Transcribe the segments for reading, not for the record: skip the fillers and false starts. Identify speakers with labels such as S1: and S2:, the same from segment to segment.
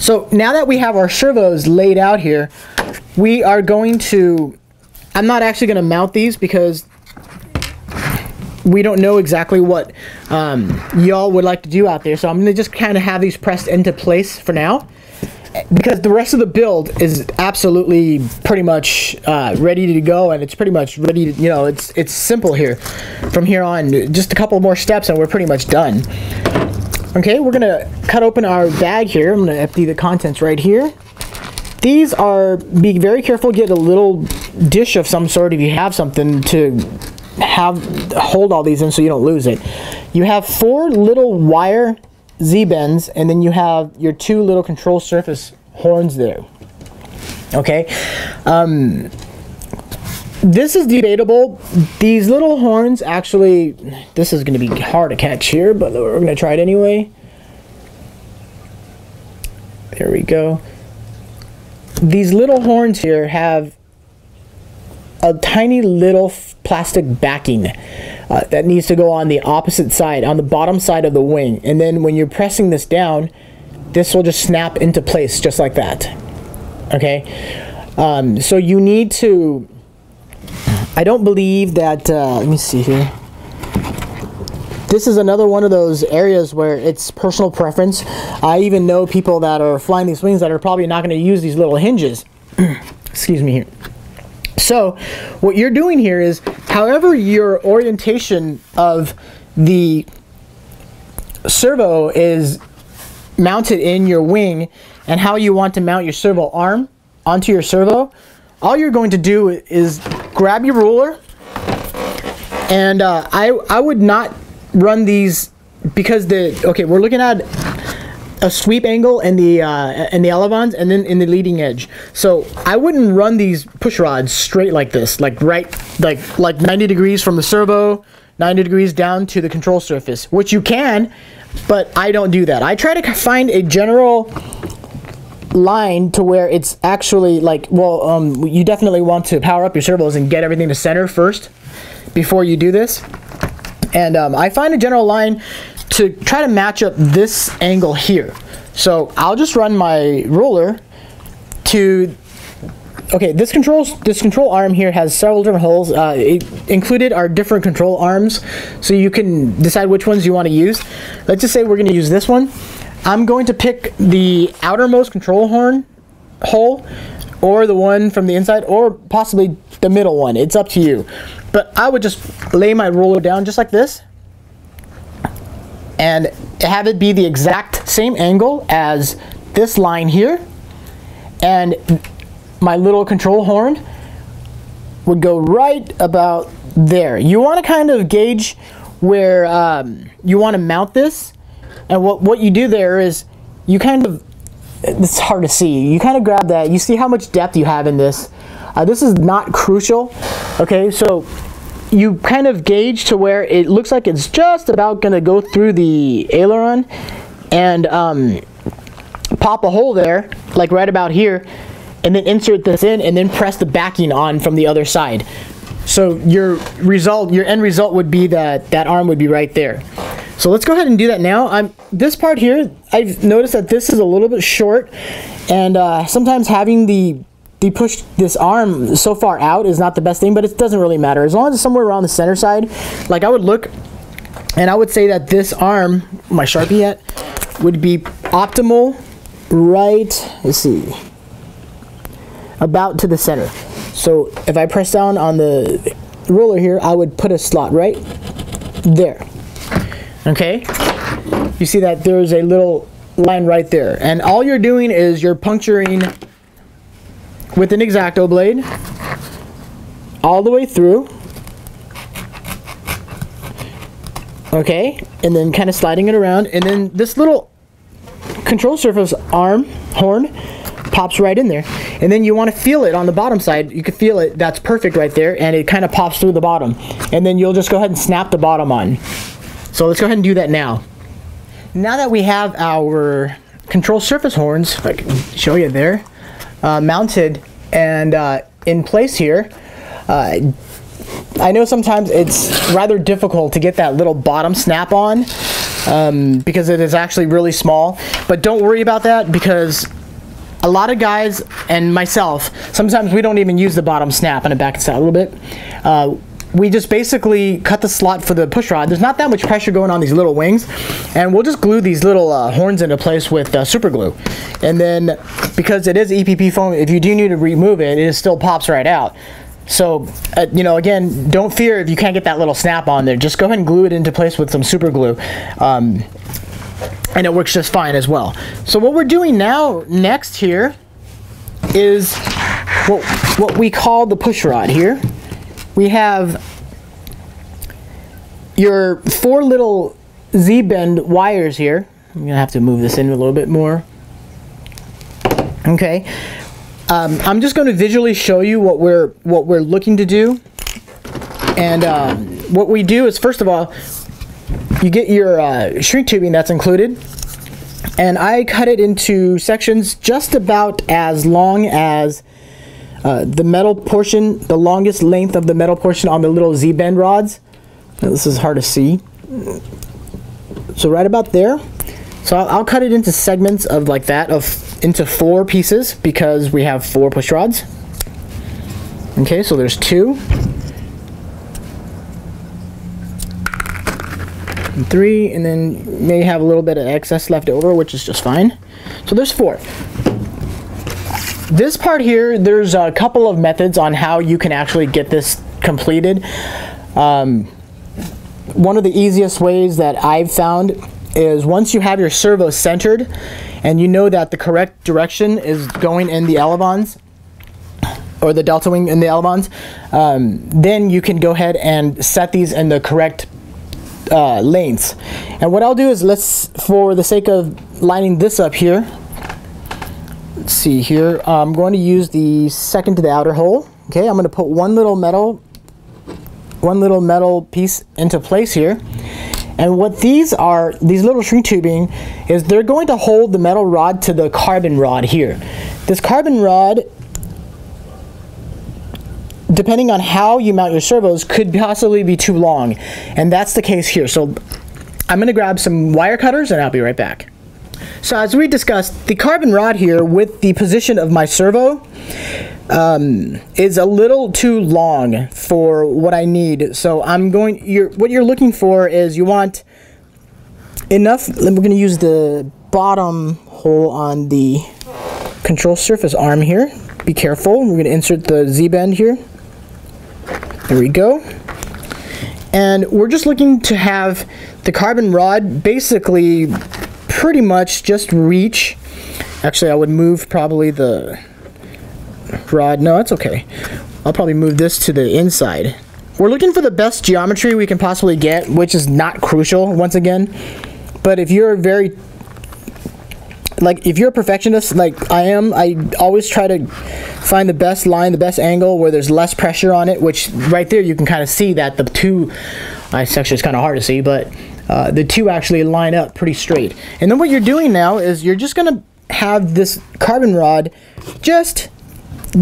S1: So now that we have our servos laid out here, we are going to, I'm not actually going to mount these because we don't know exactly what y'all would like to do out there. So I'm going to just kind of have these pressed into place for now, because the rest of the build is absolutely pretty much ready to go, and it's pretty much ready to, you know, it's simple here. From here on, just a couple more steps and we're pretty much done. Okay, we're gonna cut open our bag here. I'm gonna empty the contents right here. These are, be very careful, get a little dish of some sort if you have something to hold all these in so you don't lose it. You have 4 little wire Z-bends, and then you have your 2 little control surface horns there. Okay, this is debatable. These little horns actually, this is going to be hard to catch here, but we're going to try it anyway. There we go. These little horns here have a tiny little plastic backing that needs to go on the opposite side, on the bottom side of the wing. And then when you're pressing this down, this will just snap into place just like that. Okay, so you need to, I don't believe that, let me see here. This is another one of those areas where it's personal preference. I even know people that are flying these wings that are probably not going to use these little hinges. Excuse me here. So what you're doing here is, however your orientation of the servo is mounted in your wing and how you want to mount your servo arm onto your servo, all you're going to do is grab your ruler, and I would not run these, because we're looking at a sweep angle in the elevons and then in the leading edge. So I wouldn't run these push rods straight like this, like 90 degrees from the servo, 90 degrees down to the control surface, which you can, but I don't do that. I try to find a general line to where it's actually like, well, you definitely want to power up your servos and get everything to center first before you do this. And I find a general line to try to match up this angle here. So I'll just run my ruler to, okay, this control arm here has several different holes. Included are different control arms, so you can decide which ones you want to use. Let's just say we're going to use this one. I'm going to pick the outermost control horn hole, or the one from the inside, or possibly the middle one. It's up to you. But I would just lay my ruler down just like this and have it be the exact same angle as this line here, and my little control horn would go right about there. You want to kind of gauge where you want to mount this, and what you do there is you kind of, it's hard to see, you kind of grab that, you see how much depth you have in this. This is not crucial, okay, so you kind of gauge to where it looks like it's just about going to go through the aileron, and pop a hole there, like right about here, and then insert this in, and then press the backing on from the other side. So your end result would be that arm would be right there. So let's go ahead and do that now. This part here, I've noticed that this is a little bit short, and sometimes having the push this arm so far out is not the best thing, but it doesn't really matter. As long as it's somewhere around the center side, like I would look, and I would say that this arm, my Sharpie yet, would be optimal right, let's see, about to the center. So if I press down on the ruler here, I would put a slot right there. Okay, you see that there's a little line right there, and all you're doing is you're puncturing with an X-Acto blade all the way through, okay, and then kind of sliding it around, and then this little control surface horn pops right in there, and then you want to feel it on the bottom side. You can feel it, that's perfect right there, and it kind of pops through the bottom, and then you'll just go ahead and snap the bottom on. So let's go ahead and do that now. Now that we have our control surface horns, if I can show you there, mounted and in place here, I know sometimes it's rather difficult to get that little bottom snap on, because it is actually really small. But don't worry about that, because a lot of guys and myself, sometimes we don't even use the bottom snap. I'm gonna back this out a little bit. We just basically cut the slot for the push rod. There's not that much pressure going on these little wings, and we'll just glue these little horns into place with super glue. And then, because it is EPP foam, if you do need to remove it, it still pops right out. So, you know, again, don't fear if you can't get that little snap on there. Just go ahead and glue it into place with some super glue. And it works just fine as well. So what we're doing now, next here, is what we call the push rod here. We have your 4 little Z-bend wires here. I'm gonna have to move this in a little bit more. Okay. I'm just going to visually show you what we're looking to do. And what we do is, first of all, you get your shrink tubing that's included, and I cut it into sections just about as long as the metal portion, the longest length of the metal portion on the little Z-bend rods. Now, this is hard to see. So right about there. So I'll cut it into segments of like that, into 4 pieces, because we have 4 push rods. Okay, so there's 2. And 3, and then may have a little bit of excess left over, which is just fine. So there's 4. This part here, there's a couple of methods on how you can actually get this completed. One of the easiest ways that I've found is, once you have your servo centered and you know that the correct direction is going in the elevons, or the delta wing in the elevons, then you can go ahead and set these in the correct lengths. And what I'll do is, for the sake of lining this up here, let's see here, I'm going to use the second to the outer hole. Okay, I'm going to put one little metal piece into place here. And what these are, these little shrink tubing, is they're going to hold the metal rod to the carbon rod here. This carbon rod, depending on how you mount your servos, could possibly be too long. And that's the case here. So I'm going to grab some wire cutters and I'll be right back. So as we discussed, the carbon rod here with the position of my servo is a little too long for what I need. So what you're looking for is, you want enough. We're going to use the bottom hole on the control surface arm here. Be careful. We're going to insert the Z-bend here. There we go. And we're just looking to have the carbon rod basically pretty much just reach. Actually, I would move probably the rod. No, that's okay. I'll probably move this to the inside. We're looking for the best geometry we can possibly get, which is not crucial, once again. But if you're if you're a perfectionist like I am, I always try to find the best line, the best angle where there's less pressure on it, which right there you can kind of see that the two, actually it's kind of hard to see, but the two actually line up pretty straight. And then what you're doing now is, you're just going to have this carbon rod just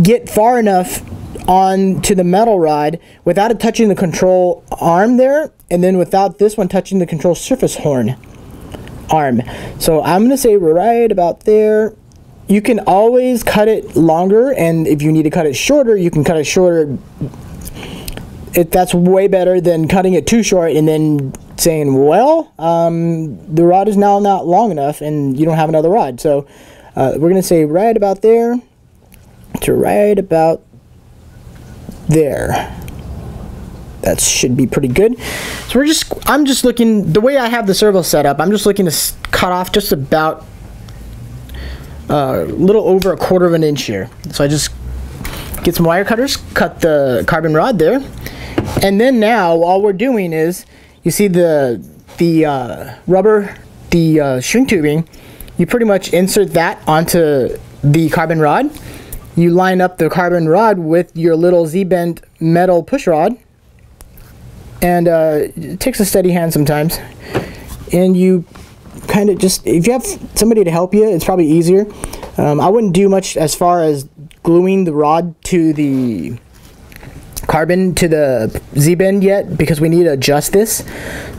S1: get far enough onto the metal rod without it touching the control arm there, and then without this one touching the control surface arm. So I'm going to say right about there. You can always cut it longer, and if you need to cut it shorter, you can cut it shorter. That's way better than cutting it too short and then saying, well, the rod is now not long enough and you don't have another rod. So we're going to say right about there to right about there. That should be pretty good. So I'm just looking, the way I have the servo set up, I'm just looking to cut off just about a little over 1/4 inch here. So I just get some wire cutters, cut the carbon rod there, and then now all we're doing is, you see the rubber, the shrink tubing, you pretty much insert that onto the carbon rod. You line up the carbon rod with your little Z-bend metal push rod, and it takes a steady hand sometimes, and you kind of just, if you have somebody to help you, it's probably easier. I wouldn't do much as far as gluing the rod to the carbon to the Z-bend yet, because we need to adjust this.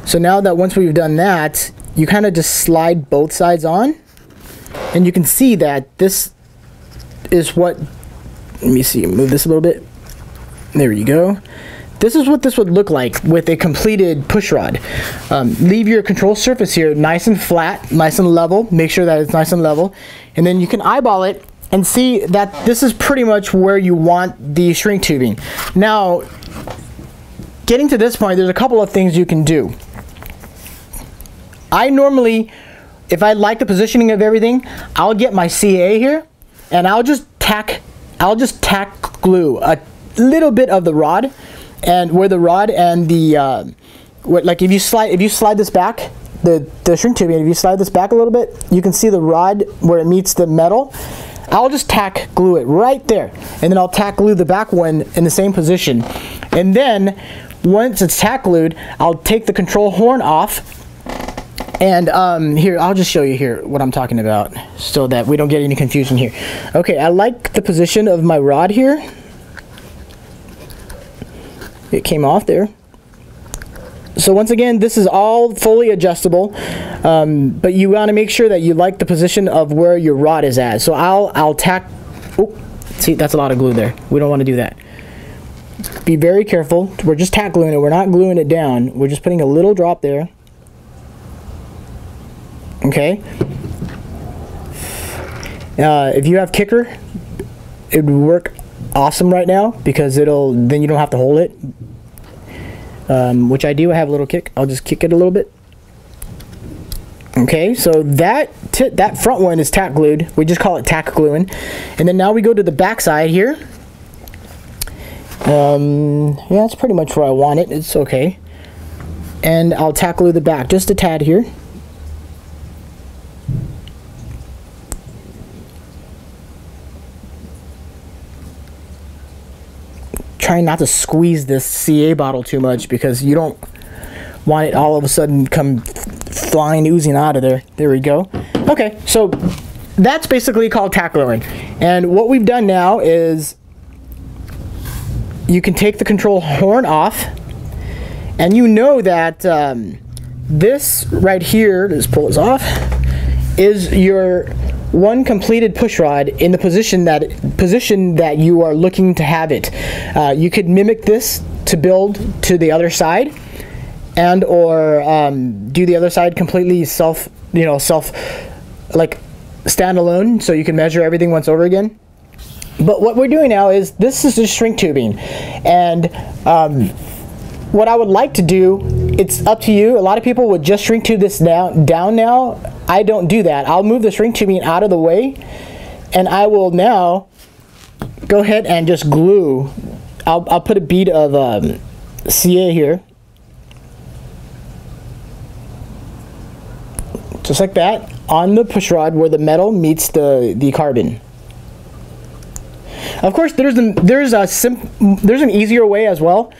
S1: So now that once we've done that, you kind of just slide both sides on, and you can see that this is what, let me see, move this a little bit. There you go. This is what this would look like with a completed push rod. Leave your control surface here nice and flat, nice and level. Make sure that it's nice and level. And then you can eyeball it and see that this is pretty much where you want the shrink tubing. Now, getting to this point, there's a couple of things you can do. I normally, if I like the positioning of everything, I'll get my CA here and I'll just tack glue a little bit of the rod, and where the rod and the like if you slide this back, the shrink tubing, if you slide this back a little bit, you can see the rod where it meets the metal. I'll just tack glue it right there, and then I'll tack glue the back one in the same position. And then once it's tack glued, I'll take the control horn off. And here, I'll just show you here what I'm talking about so that we don't get any confusion here. Okay, I like the position of my rod here. It came off there. So once again, this is all fully adjustable, but you want to make sure that you like the position of where your rod is at. So I'll tack, oh, see, that's a lot of glue there. We don't want to do that. Be very careful. We're just tack gluing it. We're not gluing it down. We're just putting a little drop there. Okay. If you have kicker, it would work awesome right now because then you don't have to hold it. Which I do. I have a little kick. I'll just kick it a little bit. Okay, so that front one is tack glued. We just call it tack gluing. And then now we go to the back side here. Yeah, that's pretty much where I want it. It's okay. And I'll tack glue the back just a tad here. Trying not to squeeze this CA bottle too much because you don't want it all of a sudden come flying, oozing out of there. There we go. Okay, so that's basically called tack gluing. And what we've done now is you can take the control horn off, and you know that this right here, let's pull this off, is your one completed push rod in the position that you are looking to have it. You could mimic this to build to the other side, and or do the other side completely self like standalone, so you can measure everything once over again. But what we're doing now is this is just shrink tubing, and what I would like to do, it's up to you. A lot of people would just shrink tube this down now. I don't do that. I'll move the shrink tubing out of the way, and I will now go ahead and just glue. I'll put a bead of CA here, just like that, on the push rod where the metal meets the carbon. Of course, there's an easier way as well,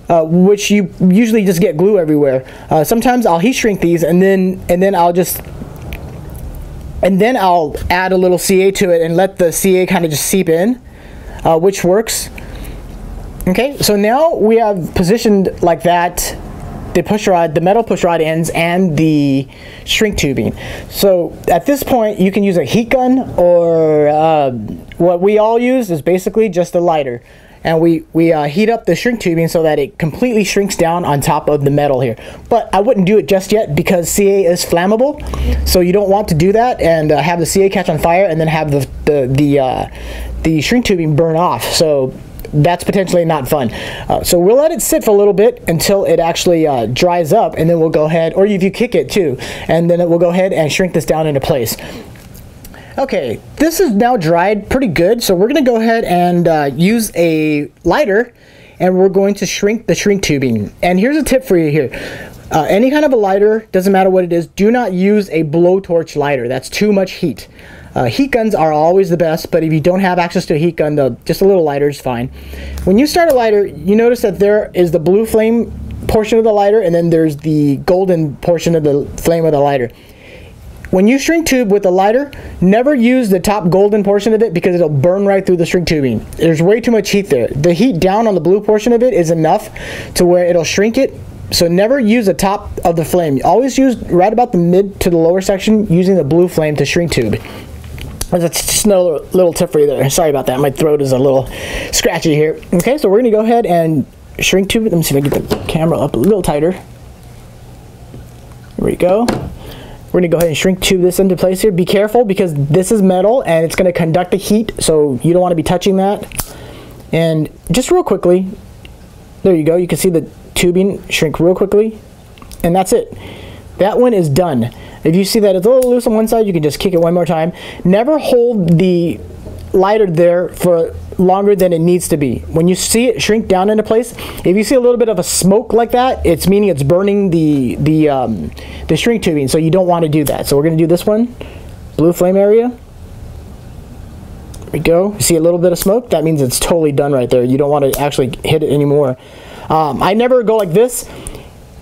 S1: which you usually just get glue everywhere. Sometimes I'll heat shrink these, and then I'll add a little CA to it and let the CA kind of just seep in, which works. Okay, so now we have positioned like that the push rod, the metal push rod ends, and the shrink tubing. So at this point, you can use a heat gun, or what we all use is basically just a lighter. And we heat up the shrink tubing so that it completely shrinks down on top of the metal here. But I wouldn't do it just yet because CA is flammable, so you don't want to do that and have the CA catch on fire and then have the shrink tubing burn off. So that's potentially not fun. So we'll let it sit for a little bit until it actually dries up, and then we'll go ahead, or if you kick it too, and then we'll go ahead and shrink this down into place. Okay, this is now dried pretty good, so we're going to go ahead and use a lighter, and we're going to shrink the shrink tubing. And here's a tip for you here. Any kind of a lighter, doesn't matter what it is, do not use a blowtorch lighter. That's too much heat. Heat guns are always the best, but if you don't have access to a heat gun, just a little lighter is fine. When you start a lighter, you notice that there is the blue flame portion of the lighter, and then there's the golden portion of the flame of the lighter. When you shrink tube with a lighter, never use the top golden portion of it because it'll burn right through the shrink tubing. There's way too much heat there. The heat down on the blue portion of it is enough to where it'll shrink it So never use the top of the flame. Always use right about the mid to the lower section using the blue flame to shrink tube. That's just another little tip for you there. Sorry about that. My throat is a little scratchy here. Okay, so we're going to go ahead and shrink tube it. Let me see if I can get the camera up a little tighter. There we go. We're going to go ahead and shrink tube this into place here. Be careful because this is metal and it's going to conduct the heat, so you don't want to be touching that. And just real quickly, there you go. You can see the tubing shrink real quickly, and that's it. That one is done. If you see that it's a little loose on one side, you can just kick it one more time. Never hold the lighter there for longer than it needs to be. When you see it shrink down into place, if you see a little bit of a smoke like that, it's meaning it's burning the shrink tubing, so you don't want to do that. So we're going to do this one, blue flame area. There we go. You see a little bit of smoke? That means it's totally done right there. You don't want to actually hit it anymore. I never go like this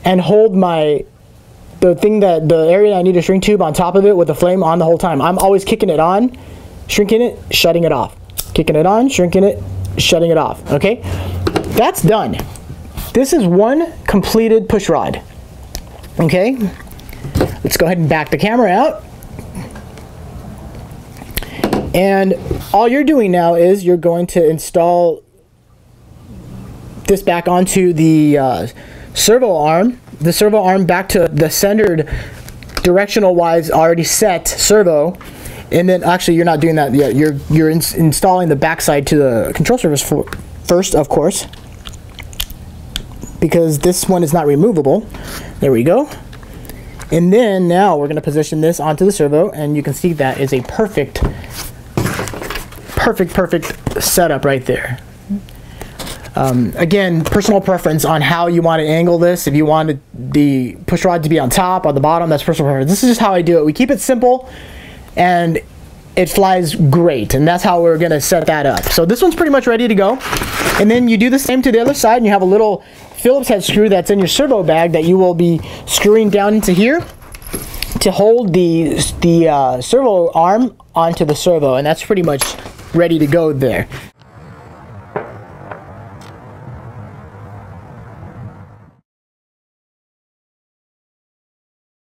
S1: and hold the area I need to shrink tube on top of it with the flame on the whole time. I'm always kicking it on, shrinking it, shutting it off. Kicking it on, shrinking it, shutting it off. Okay? That's done. This is one completed push rod. Okay? Let's go ahead and back the camera out. And all you're doing now is you're going to install this back onto the servo arm. The servo arm back to the centered directional wise already set servo, and then actually you're not doing that yet. You're installing the backside to the control surface first, of course, because this one is not removable. There we go. And then now we're going to position this onto the servo, and you can see that is a perfect setup right there. Again, personal preference on how you want to angle this. If you wanted the push rod to be on top or the bottom, that's personal preference. This is just how I do it. We keep it simple and it flies great, and that's how we're going to set that up. So this one's pretty much ready to go. And then you do the same to the other side, and you have a little Phillips head screw that's in your servo bag that you will be screwing down into here to hold the servo arm onto the servo, and that's pretty much ready to go there.